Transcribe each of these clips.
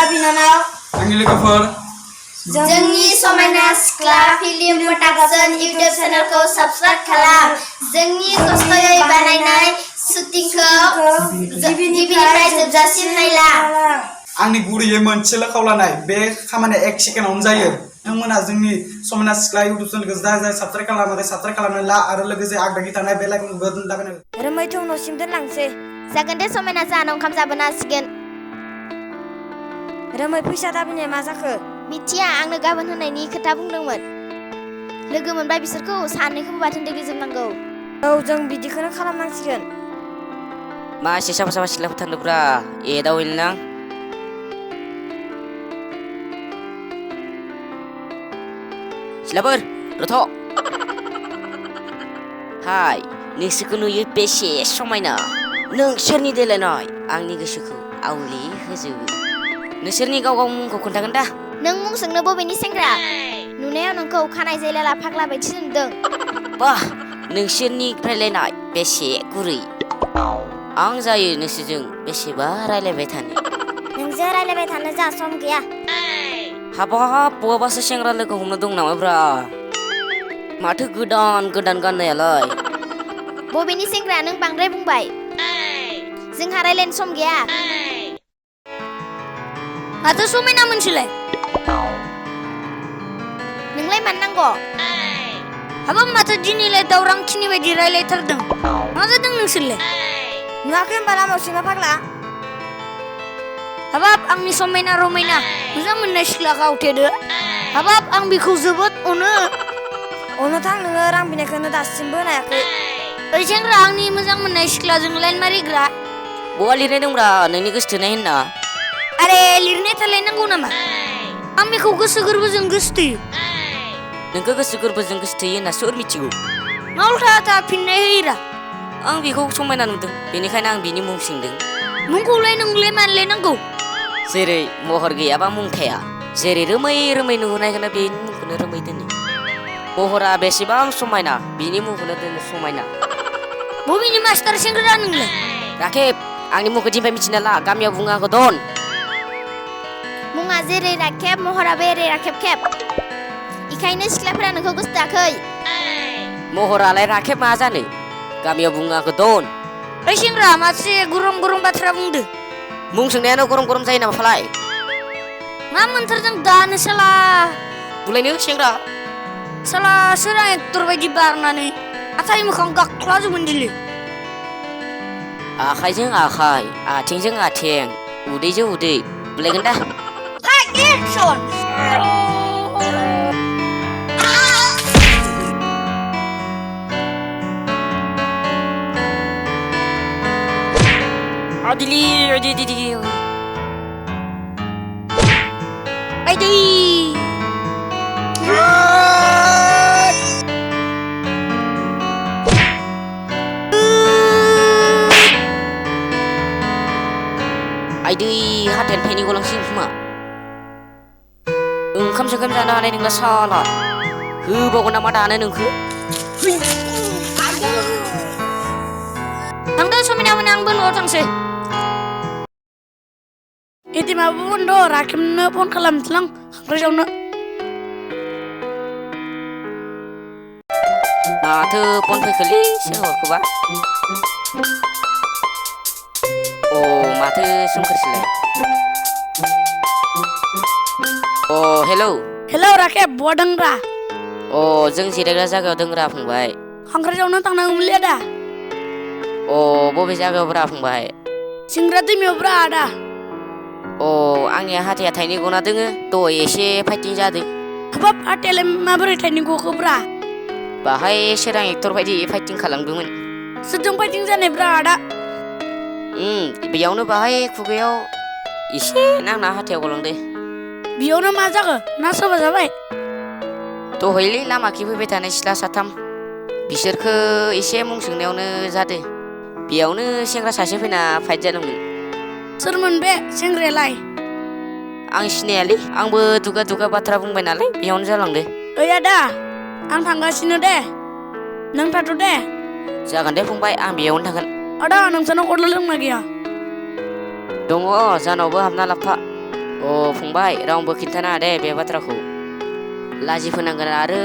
फंबाय बिनानाव आंनि लोगोफोर जोंनि समायना सिख्ला फिल्म प्रडाक्शन इउटिउब चेनेलखौ साबस्क्राइब खालाम। जोंनि खस्थ'यै बानायनाय शुटिंखौ गिबिनिफ्राय जोबजासिम नायला। आंनि गुरैयै मोनसेल' खावलायनाय बे खामानिया 1 सेकेन्डावनो जायो। नोंथांमोना जोंनि समायना सिख्ला इउटिउब चेनेलखौ जाय साबस्क्राइब खालामाखै साबस्क्राइब खालामना ला आरो लोगोसे आगदाखि थानाय बेल आइकनखौ दाबायना रोमैथौ न'सिम दोनलांसै। जागोन दे समायना जाहानाव ओंखाम जाबोनो हासिगोन। रोमै फैसा दाबिनाया मा जाखो? मिथिया, आंनो गाबोन होनायनि खोथा बुंदोंमोन। लोगो मोनबा बिसोरखौ सानैखौबो बाथोन देग्लिजोबनांगौ। औ, जों बिदिखौनो खालामनांसिगोन। मा एसे साफा साफा सिख्लाफोर थांदोब्रा एदावैनो नां सिख्लाफोर रथ' हाय नोंसोरखौ नुयो बेसे समायना नोंसोरनि देलायनाय आंनि गोसोखौ आवलि होजोबो। नोंसोरनि गाव गाव मुंखौ खोन्थागोन दा? नों मुं सोंनो बबेनि सेंग्रा? नुनायाव नोंखौ खानाय जायलाला फाग्ला बायदिसो नुदों। बाह, नोंसोरनि रायलायनाय बेसे गुरै। आं जायो नोंसोरजों बेसेबा रायलायबाय थानो। नोंजों रायलायबाय थानो जा सम गैया। हाबाब, बहाबासो सेंग्रा लोगो हमनो दं नामाब्रा? माथो गोदान गोदान गाननायालाय? बबेनि सेंग्रा? नों बांद्राय बुंबाय। जोंहा रायलायनो सम गैया। माथो समायना मोनसेलाय? नोंलाय मानो नांगौ? हाबाब, माथो दिनैलाय दावरां खिनि बायदि रायलायथारदों। मा जादों नोंसोरलाय? नुवाखै होनबा लामायाव सिमा फाग्ला? हाबाब, आंनि समायना रमायना मोजां मोननाय सिख्लाखौ आवथेदो। हाबाब, आं बिखौ जोबोद अनो थां नोङो रां बिनायखौनो दासिमबो होनायाखै। ओइ सेंग्रा, आंनि मोजां मोननाय सिख्लाजों लाइन मारिग्रा। बहा लिरनाय दंब्रा नोंनि गोसो थोनाय होनना? आरे, लिरनाय थालायनांगौ नामा? आं बेखौ गोसो गोरबोजों गोसोथोयो। नोंखौ गोसो गोरबोजों गोसो थोयो होनना सोर मिथिगौ? मा उल्था फिननाय होयोरा? आं बेखौ समायना नुदों, बेनिखायनो आं बिनि मुं सोंदों। मुंखौलाय नोंलाय मानलाय नांगौ? जेरै महर गैयाबा मुं थाया, जेरै रोमै रोमै नुहुरनायखौनो बेनि मुंखौनो रोमै दोनो। महरा बेसेबां समायना, बिनि मुंखौनो दोनो समायना। बबेनि मास्टार सेंग्रा नोंलाय? राखेब, आंनि मुंखौ दिनैफ्राय मिथिना ला, गामियाव बुङो आंखौ दन। मुङा जेरै राखेब, महराबो एरै राखेब खेब। इखायनो सिख्लाफोरा नोंखौ गोसोथोआखै। महरालाय राखेब मा जानो, गामियाव बुङो आंखौ दन। ओइ सेंग्रा, मासे गरम गरम बाथ्रा बुंदो। मुं सोंनायानो गरम गरम जायो नामा फालाय? मा मोनथारदों दानो साला? बुलायनो सेंग्रा? साला सोरां एक्टर बायदि बारनानै आथाय मोखां गाख्लाजोबगोन दिलै। आखाइजों आखाइ, आथिंजों आथिं, उदैजों उदै बुलायगोन दा? एक्सन! Adili. Aidi. आइदै हाथायानो थाइनै गलांसिगोन खोमा। ओंखाम सोंखाम जानो हानाय नोंला साला। होबावगोन नामा दानो नोंखो? थांदो समायना मोना, आंबो न'आव थांसै। एटिएमाबो बन्द', राखेबनो फन खालामनोसैलां खांख्राइजावनो। माथो फन फैखोलै सोरहरखोबा? अ, माथो सोमखोरसोलाय? अ, हेलौ। हेलौ राखेब, बहा दंब्रा? अ, जों जिरायग्रा जायगायाव दंरा फंबाय। खांख्राइजावनो थांनांगौमोनलै आदा। अ, बबे जायगायावब्रा फंबाय? सिंग्रा दैमायावब्रा आदा। अ, आंनिया हाथाया थाइनै गना दोङो, दहाय एसे फाइटिं जादों। हाबाब, हाथायालाय माबोरै थाइनै गखोब्रा? बाहाय सोरां एक्टर बायदि फाइटिं खालामदोंमोन। सोरजों फाइटिं जानायब्रा आदा? बेयावनो बाहाय खुगायाव एसे नांना हाथायाव गलांदो। बेयावनो मा जाखो? ना सोरबा जाबाय? दहायलै लामाखि फैबाय थानाय सिख्ला साथाम, बिसोरखो एसे मुं सोंनायावनो जादो। बेयावनो सेंग्रा सासे फैना फाइट जादोंमोन। सोरमोन बे सेंग्रायालाय? आं सिनायालै, आंबो दुगा दुगा बाथ्रा बुंबाय नालाय बेयावनो जालांदो। ओइ आदा, आं थांगासिनो दे, नों थाथ' दे। जागोन दे फंबाय, आं बेयावनो थागोन। आदा, नोंसानाव गस्ला दंना गैया? दङ, जानावबो हाबना लाबफा। फंबाय रावबो खिन्थानाङा दे बे बाथ्राखौ लाजि फोनांगोन आरो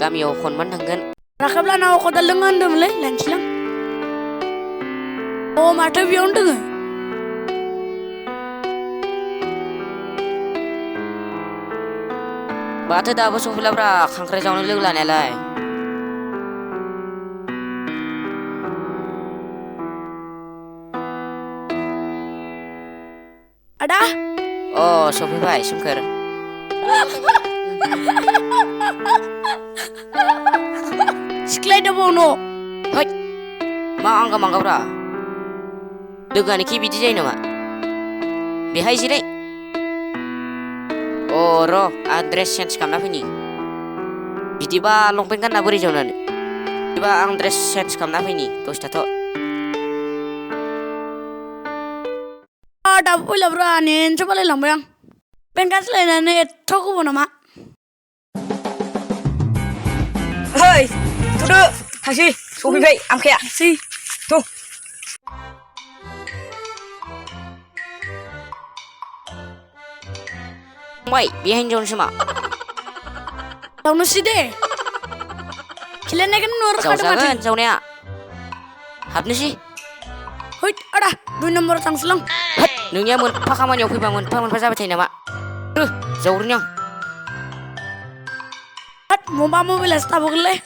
गामियाव खनमान थांगोन राखेब लानाव खदाल दोङो होनदोंमोनलै लानोसैलां माथो बेयावनो दोङो माथो दाबो सफैलाब्रा खांख्राइ जावनो लोगो लानायालाय आदा सफैबाय सोमखोर सिख्लाय दबाव न' है मा आंगा मांगाब्रा लोगोआनोखि बिदि जायो नामा बेहाय जिराय र' आं ड्रेस चेन्ज खालामना फैनि बिदिबा लंपेन्ट गानना बोरै जावनानै बिदिबा आं ड्रेस चेन्ज खालामना फैनि दसे थाथ' दाबो फैलाब्रा नेनसो बालायलांबाय आं पेन कार्ड सोलायनानै एथ' गोबाव नामा Hei, tudo, Haji, subi baik, amkaya, si tu. फंबाय बेहाय हिनजावनोसो मा जावनोसै दे खिलायनायखौनो नुहरखादों माथो जावजागोन जावनाया हाबनोसै हैद आदा 2 नम्बराव थांसैलां होद नोंनिया मोनफा खामानियाव फैबा मोनफा जाबाय थायो नामा जावग्रोनि आं होद मबाइलासो थाबोगोनलै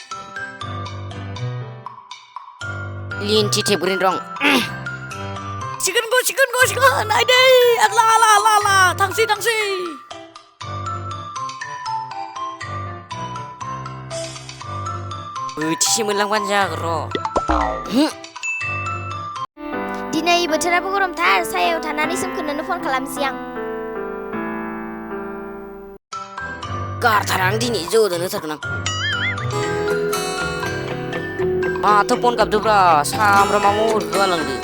लिन्थि थेबग्रोनि रं सिगोन नायदै आला थांसै बोथिसे मोनलांबानो जागोन र' दिनै बोथोराबो गरमथार सायायाव थानानै सोमखोरनोनो फन खालामसै आं गारथार आं दिनै जौदोनो होथारगोन आं माथो फन गाबदोब्रा सामब्रामा महर होआलांदो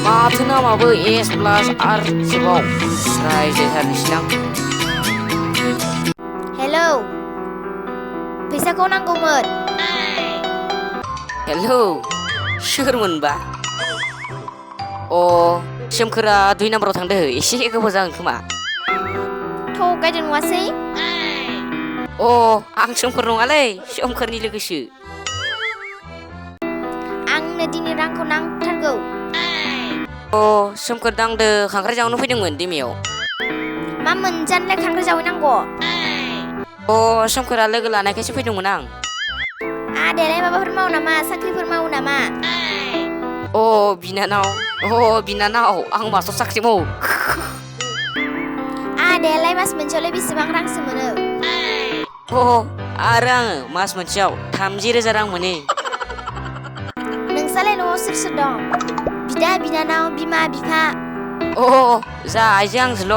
माथो नामाबो S+ आरोबाव रायज्लायथारनोसै आं हेलौ फैसाखौ नांगौमोन हेलौ सोरमोनबा सोमखोरा 2 नाम्बाराव थांदो एसे गोबाव जागोन खोमा थगायदों नङासै आं सोमखोर नङालै सोमखोरनि लोगोसो आंनो दिनै रांखौ नांथारगौ सोमखोर दांदो खांख्राइ जावनो फैदोंमोन दैमायाव मा मोनजानोलाय खांख्राइ जावैनांगौ सोमखोरा लोगो लानायखायसो फैदोंमोन आं आदायालाय माबाफोर मावो नामा साख्रिफोर मावो नामा बिनानाव आं मास्टार साख्रि मावो आदायालाय मास मोनसेयावलाय बेसेबां रांसो मोनो आरो आङो मास मोनसेयाव 30,000 रां मोनो नोंसालाय न'आव सोर सोर दं बिदा बिनानाव बिमा बिफा जा आइजो आंजोल'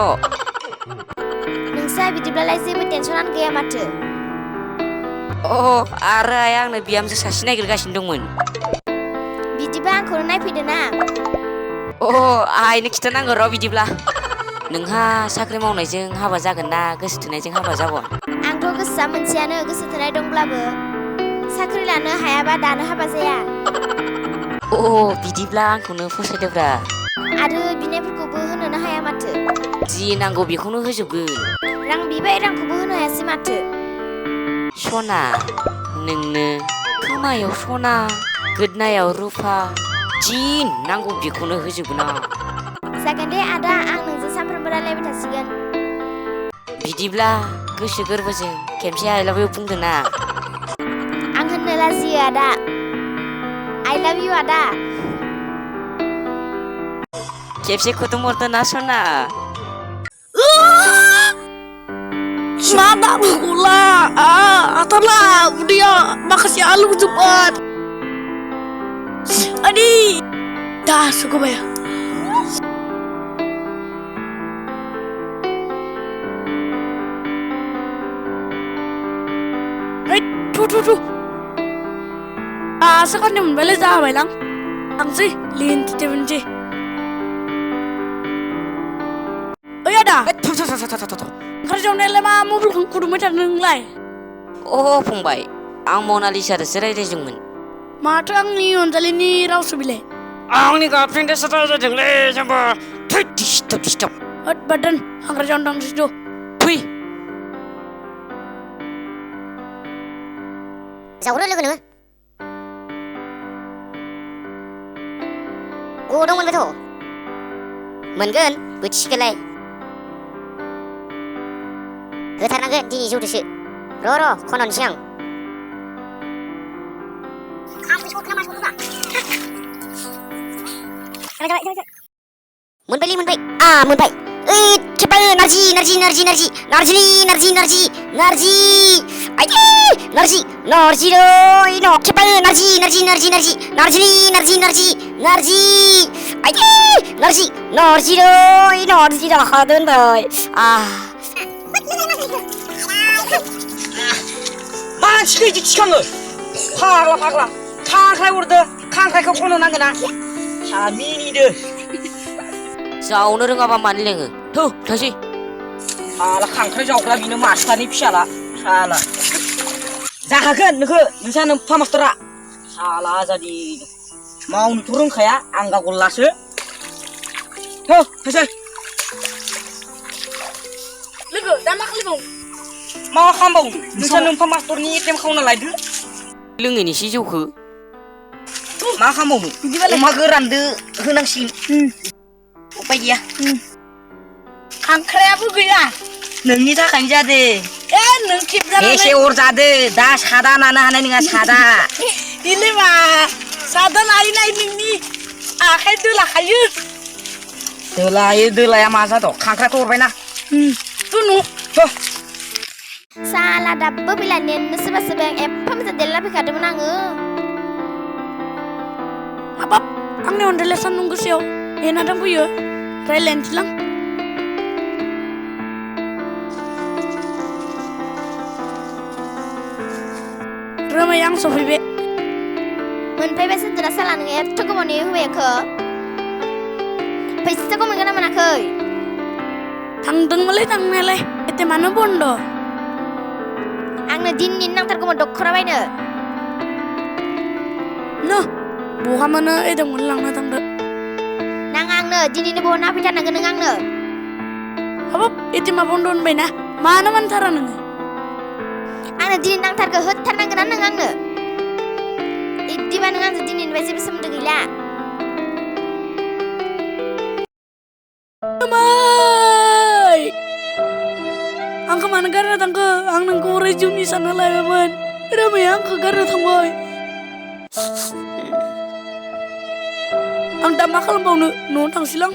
नोंसा बिदिब्लालाय जेबो टेनसनानो गैया माथो आरो आइया आंनो बिहामजो सासे नागिरगासिनो दंमोन बिदिबा आंखौनो नायफैदो ना आइनो खिथानांगौ र' बिदिब्ला नोंहा साख्रि मावनायजों हाबा जागोन ना गोसो थोनायजों हाबा जागोन आंथ' गोसोआ मोनसेयानो गोसो थोनाय दंब्लाबो साख्रि लानो हायाबा दानो हाबा जाया बिदिब्ला आंखौनो फसायदोब्रा आरो बिनायफोरखौबो होनोनो हाया माथो जि नांगौ बेखौनो होजोबगोन रां बिबाय रांखौबो होनो हायासै माथो सना नोंनो खोमायाव सना गोदनायाव रुफा जि नांगौ बेखौनो होजोबगोन आं जागोन दे आदा आं नोंजों सानफ्रोमबो रायलायबाय थासिगोन बिदिब्ला गोसो गोरबोजों खेबसे आइ लाभ इउ बुंदो ना आं होननो लाजियो आदा आइ लाभ इउ आदा खेबसे खुदुम हरदो ना सना मा दाबुला आथारला उदैया माखासे आलु जोबोद आदि दासो गबाया थु sekarang mobilnya जाबाय लां थांसै लिन्थि थेबनोसै ओइ आदा ओंखार जावनायालाय मा मबाइलखौ खुदुंबाय थादों नोंलाय फंबाय आं मनालिसाजोंसो रायज्लायदोंमोन माथो आंनि अनजालिनि रावसो बिलाय आंनि गाबफ्रेंदो सता जादोंलै जाम्बा थै डिस्टार्ब होद बादन हाग्रा जानो थांसै फै जावरो लोगो नोङो गदं मोनबायथ' मोनगोन बोथिसेखौलाय होथारनांगोन दिनै जौदोसो र' खननोसै आं मोनबायलै मोनबाय मोनबाय ओइ खेबाय नारजि आइदे नारजि रै न खेबाय नारजि आइदे नारजि रै नारजि राखा दोनबाय मानसिखौ इदि थिखाङो फाग्ला खांख्राइ हरदो खांख्राइखौ खननो नांगोन ना मिनिदो जावनो रोङाबा मानो लेङो थौ थांसै साला खांख्राइ जावग्रा बिनो मास्टारनि फिसाला साला जाखागोन नोंसा नोम्फा मास्टारा साला आजादि मावनोथ' रोंखाया आंगा गल्लासो थांसै लोगो दा मा खालामबाव मा खालामबावनो नोंसा नोम्फा मास्टारनि एटिएम खावना लायदो लोङैनिसै जौखो मा खालामबावनो अमा गोरानदो होनांसिगोन उपाय गैया खांख्रायाबो गैया नोंनि थाखायनो जादो नों खेबजानानै एसे अर जादो दा सादा नानो हानाय नङा सादा इले मा सादा नायै नोंनि आखाइ दोलाखायो दोलाया मा जादों खांख्राइखौ हरबायना तुनु साला दाबो फैला नेनो सोरबा एफा मोजां देरला फैखादोंमोन आङो हाबाब आंनि अनजालिया सान्दुं गोसायाव नेना दंफैयो रायलायनोसैलां रोमै आं सफैबाय मोनफैबाय सोरजोरा साला नोङो एथ' गोबावनि होबाय आंखो फैसाखौ मोनगोन ना मोनाखै थांदोंमोनलै थांनायालाय एटेमानो बन्द आंनो दिननि नांथारगौमोन दख'रा बायनो बहा मोनो एदोंमोन लांना थांदो नाङा आंनो दिनैनो बहनना होफैथारनांगोन नों आंनो हाबाब एटेमा बन्द होनबायना मानो मोनथारा नोङो आंनो दिनै नांथारगौ होथारनांगोन नों आंनो इदिबा नों आंजों दिनैनिफ्राय जेबो सोमोन्दो गैला आंखौ मानो गारना थांखो आं नोंखौ अराय जिउनि सानना लायोमोन रोमाया आंखौ गारना थांबाय आं दा मा खालामबावनो न'आव थांसैलां